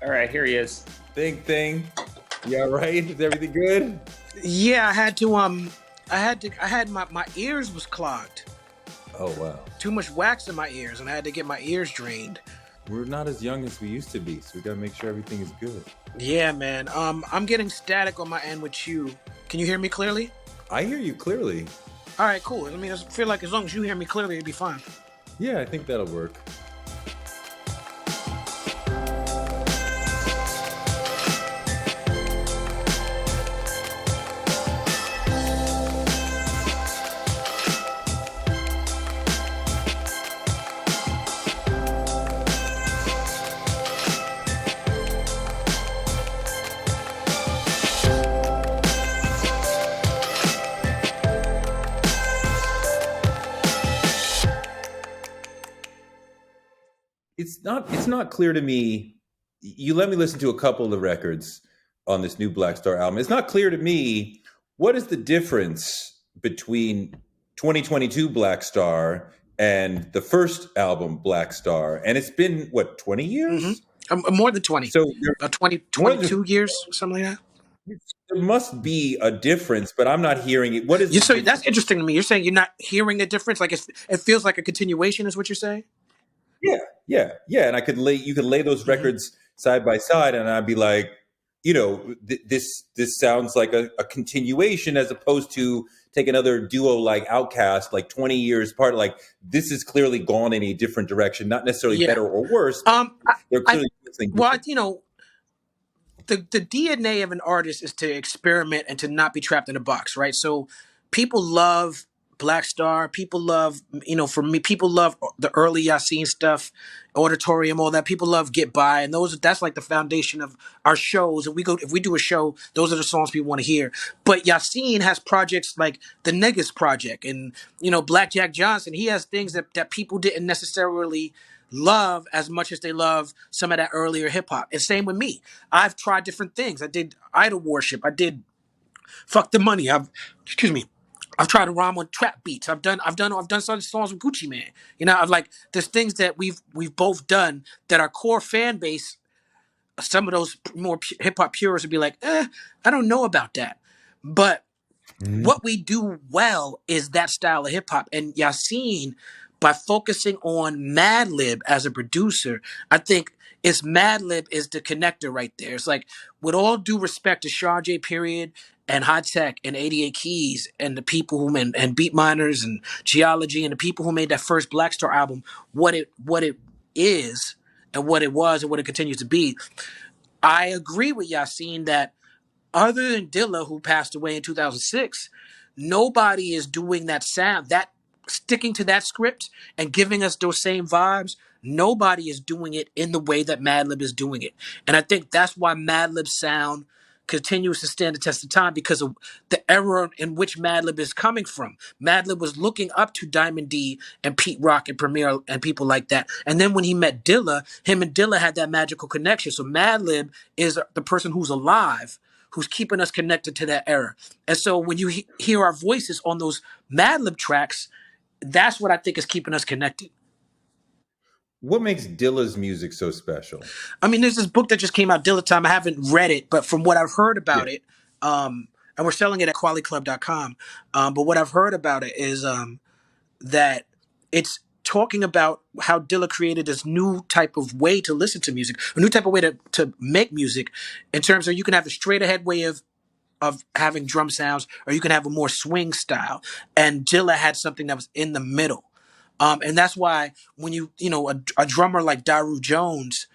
All right, here he is. Big thing. You all right? Is everything good? Yeah, I had my ears was clogged. Oh, wow. Too much wax in my ears, and I had to get my ears drained. We're not as young as we used to be, so we gotta make sure everything is good. Yeah, man. I'm getting static on my end with you. Can you hear me clearly? I hear you clearly. All right, cool. I mean, I feel like as long as you hear me clearly, it'd be fine. Yeah, I think that'll work. It's not clear to me. You let me listen to a couple of the records on this new Black Star album. It's not clear to me what is the difference between 2022 Black Star and the first album Black Star. And it's been what, 20 years? More than 20. So 20, 22 years, something like that. there must be a difference, but I'm not hearing it. What is So that's interesting to me. You're saying you're not hearing a difference? Like it feels like a continuation is what you're saying? Yeah. And you could lay those records side by side, and I'd be like, this sounds like a continuation as opposed to take another duo like Outkast, like 20 years apart. Like this is clearly gone in a different direction, not necessarily better or worse. They're clearly the DNA of an artist is to experiment and to not be trapped in a box, right? So people love Black Star. People love, for me, people love the early Yasin stuff, Auditorium, all that. People love Get By, and that's like the foundation of our shows. If we do a show, those are the songs people want to hear. But Yasin has projects like the Niggas Project, and Black Jack Johnson. He has things that people didn't necessarily love as much as they love some of that earlier hip hop. And same with me. I've tried different things. I did Idol Worship. I did Fuck the Money. I've tried to rhyme on trap beats. I've done some songs with Gucci Man. There's things that we've both done that our core fan base, some of those more hip hop purists would be like, I don't know about that. But what we do well is that style of hip hop. And Yasin, by focusing on Madlib as a producer, I think Madlib is the connector right there. It's like, with all due respect to Sharjay Period and High Tech and 88 Keys and the people who and Beat Miners and Geology and the people who made that first Black Star album, what it is and what it was and what it continues to be. I agree with Yasin that other than Dilla, who passed away in 2006, nobody is doing that sound, that sticking to that script and giving us those same vibes. Nobody is doing it in the way that Madlib is doing it. And I think that's why Madlib's sound continues to stand the test of time, because of the era in which Madlib is coming from. Madlib was looking up to Diamond D and Pete Rock and Premier and people like that. And then when he met Dilla, him and Dilla had that magical connection. So Madlib is the person who's alive, who's keeping us connected to that era. And so when you hear our voices on those Madlib tracks, that's what I think is keeping us connected. What makes Dilla's music so special? I mean, there's this book that just came out, Dilla Time. I haven't read it, but from what I've heard about it, and we're selling it at qualityclub.com, but what I've heard about it is that it's talking about how Dilla created this new type of way to listen to music, a new type of way to make music, in terms of you can have a straight ahead way of having drum sounds, or you can have a more swing style. And Dilla had something that was in the middle. And that's why when a drummer like Daru Jones,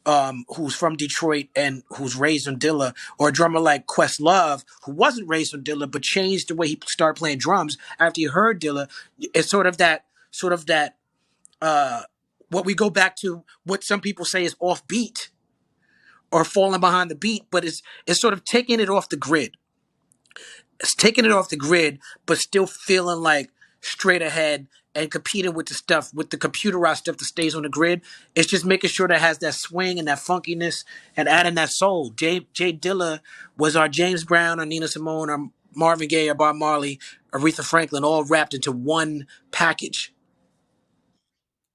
who's from Detroit and who's raised on Dilla, or a drummer like Questlove, who wasn't raised on Dilla but changed the way he started playing drums after he heard Dilla, it's sort of that what we go back to, what some people say is offbeat or falling behind the beat, but it's sort of taking it off the grid. It's taking it off the grid, but still feeling like straight ahead and competing with the computerized stuff that stays on the grid. It's just making sure that it has that swing and that funkiness and adding that soul. J Dilla was our James Brown, our Nina Simone, our Marvin Gaye, our Bob Marley, Aretha Franklin, all wrapped into one package.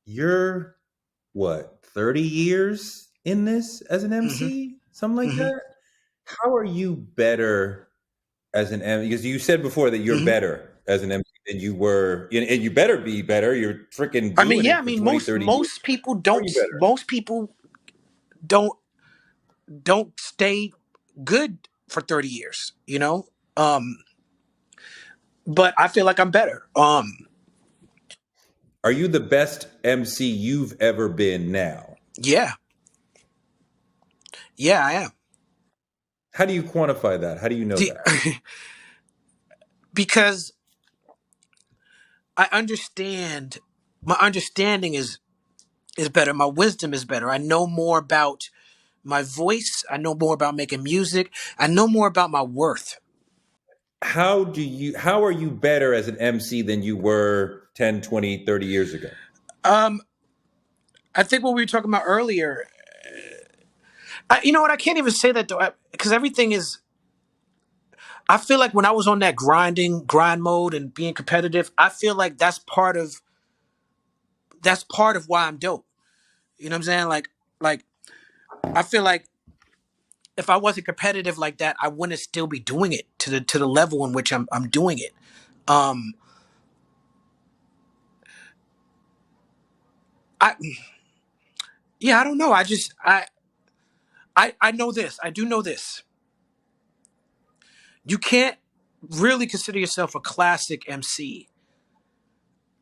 You're, 30 years in this as an Hmm. MC, something like Hmm. that. How are you better as an MC? Because you said before that you're Hmm. better as an MC than you were, and you better be better. You're freaking I mean, doing yeah, I it for mean, 20, 30 years. How are you better? most people don't stay good for 30 years, you know? Um, but I feel like I'm better. Are you the best MC you've ever been now? Yeah, yeah, I am. How do you quantify that? How do you know The- that? because I understand, my understanding is better. My wisdom is better. I know more about my voice. I know more about making music. I know more about my worth. How are you better as an MC than you were 10, 20, 30 years ago? Um, I think what we were talking about earlier, you know what? I can't even say that though, because everything is. I feel like when I was on that grind mode and being competitive, I feel like that's part of why I'm dope. You know what I'm saying? Like I feel like if I wasn't competitive like that, I wouldn't still be doing it to the level in which I'm doing it. Um, I yeah, I don't know. I know this. I do know this. You can't really consider yourself a classic MC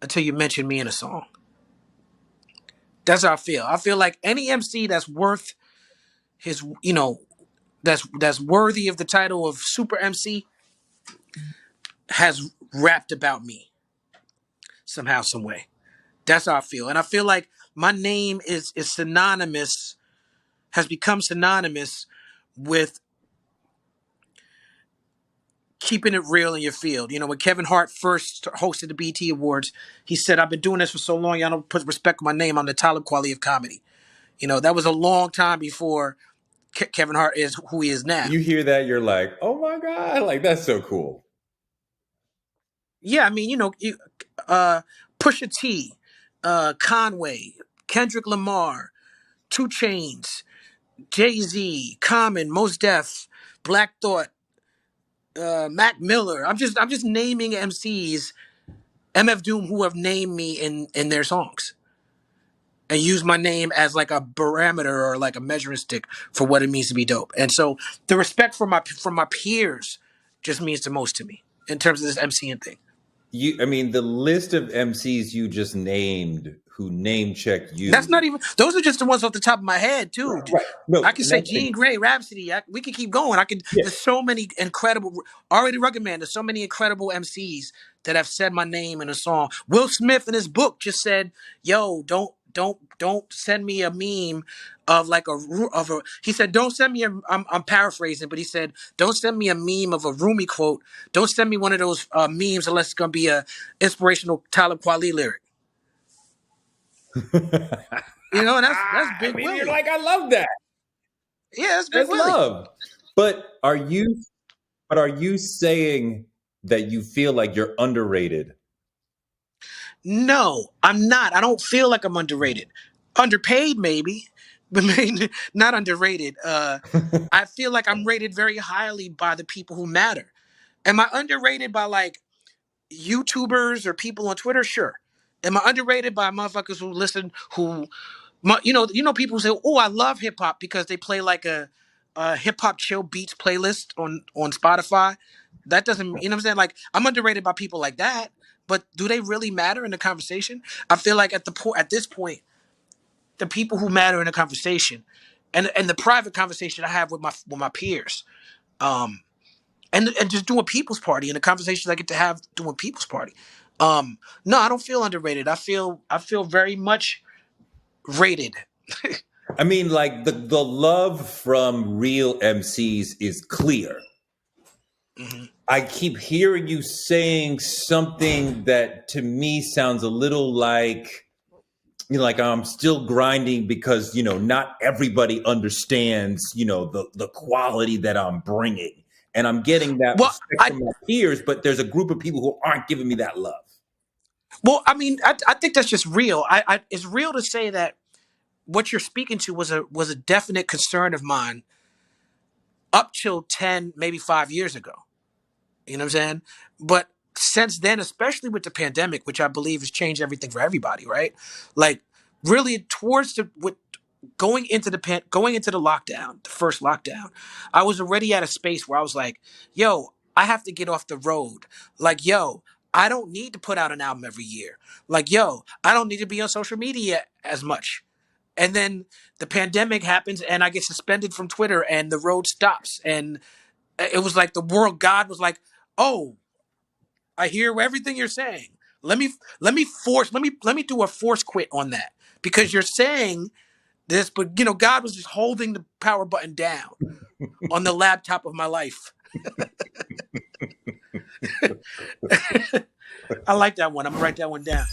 until you mention me in a song. That's how I feel. I feel like any MC that's worth his, that's worthy of the title of super MC has rapped about me somehow, some way. That's how I feel, and I feel like my name is synonymous, has become synonymous with keeping it real in your field. You know, when Kevin Hart first hosted the BET Awards, he said, "I've been doing this for so long, y'all don't put respect on my name. I'm the Talib Kweli of comedy." You know, that was a long time before Kevin Hart is who he is now. You hear that, you're like, oh my God, like that's so cool. Yeah, I mean, uh, Pusha T, Conway, Kendrick Lamar, Two Chains, Jay Z, Common, Mos Def, Black Thought, Mac Miller. I'm just naming MCs, MF Doom, who have named me in their songs and use my name as like a barometer or like a measuring stick for what it means to be dope. And so the respect from my peers just means the most to me in terms of this MCing thing. I mean, the list of MCs you just named who name check That's you. not even. Those are just the ones off the top of my head, too. Right. No, I could and say that's Jean Grey, Rhapsody. We could keep going. I could. yeah. There's so many incredible. Already Rugged Man. There's so many incredible MCs that have said my name in a song. Will Smith in his book just said, "Yo, don't send me a meme of like of a." He said, "Don't send me a." I'm paraphrasing, but he said, "Don't send me a meme of a Rumi quote. Don't send me one of those memes unless it's gonna be a inspirational Talib Kweli lyric." You know, and that's I Big mean, you're Willie. like, I love that. Yeah, that's Big That's Willie. love. But are you saying that you feel like you're underrated? No, I'm not. I don't feel like I'm underrated. Underpaid, maybe, but maybe not underrated. I feel like I'm rated very highly by the people who matter. Am I underrated by like YouTubers or people on Twitter? Sure. Am I underrated by motherfuckers who listen, people say, "Oh, I love hip hop" because they play like a hip hop chill beats playlist on Spotify. That doesn't, you know what I'm saying? Like I'm underrated by people like that, but do they really matter in the conversation? I feel like at this point, the people who matter in the conversation, and the private conversation I have with my peers, um, and just doing people's party and the conversations I get to have doing people's party. No, I don't feel underrated. I feel very much rated. I mean, like the love from real MCs is clear. Hmm. I keep hearing you saying something that to me sounds a little like, like I'm still grinding because, not everybody understands, the quality that I'm bringing. And I'm getting that Well, respect from my peers, but there's a group of people who aren't giving me that love. I mean, I think that's just real. It's real to say that what you're speaking to was a definite concern of mine up till 10, maybe 5 years ago. You know what I'm saying? But since then, especially with the pandemic, which I believe has changed everything for everybody, right? Like really towards going into the lockdown, the first lockdown, I was already at a space where I was like, yo, I have to get off the road. Like, yo, I don't need to put out an album every year. Like, yo, I don't need to be on social media as much. And then the pandemic happens and I get suspended from Twitter and the road stops. And it was like the world, God was like, oh, I hear everything you're saying. Let me do a force quit on that because you're saying this, but God was just holding the power button down on the laptop of my life. I like that one. I'm gonna write that one down.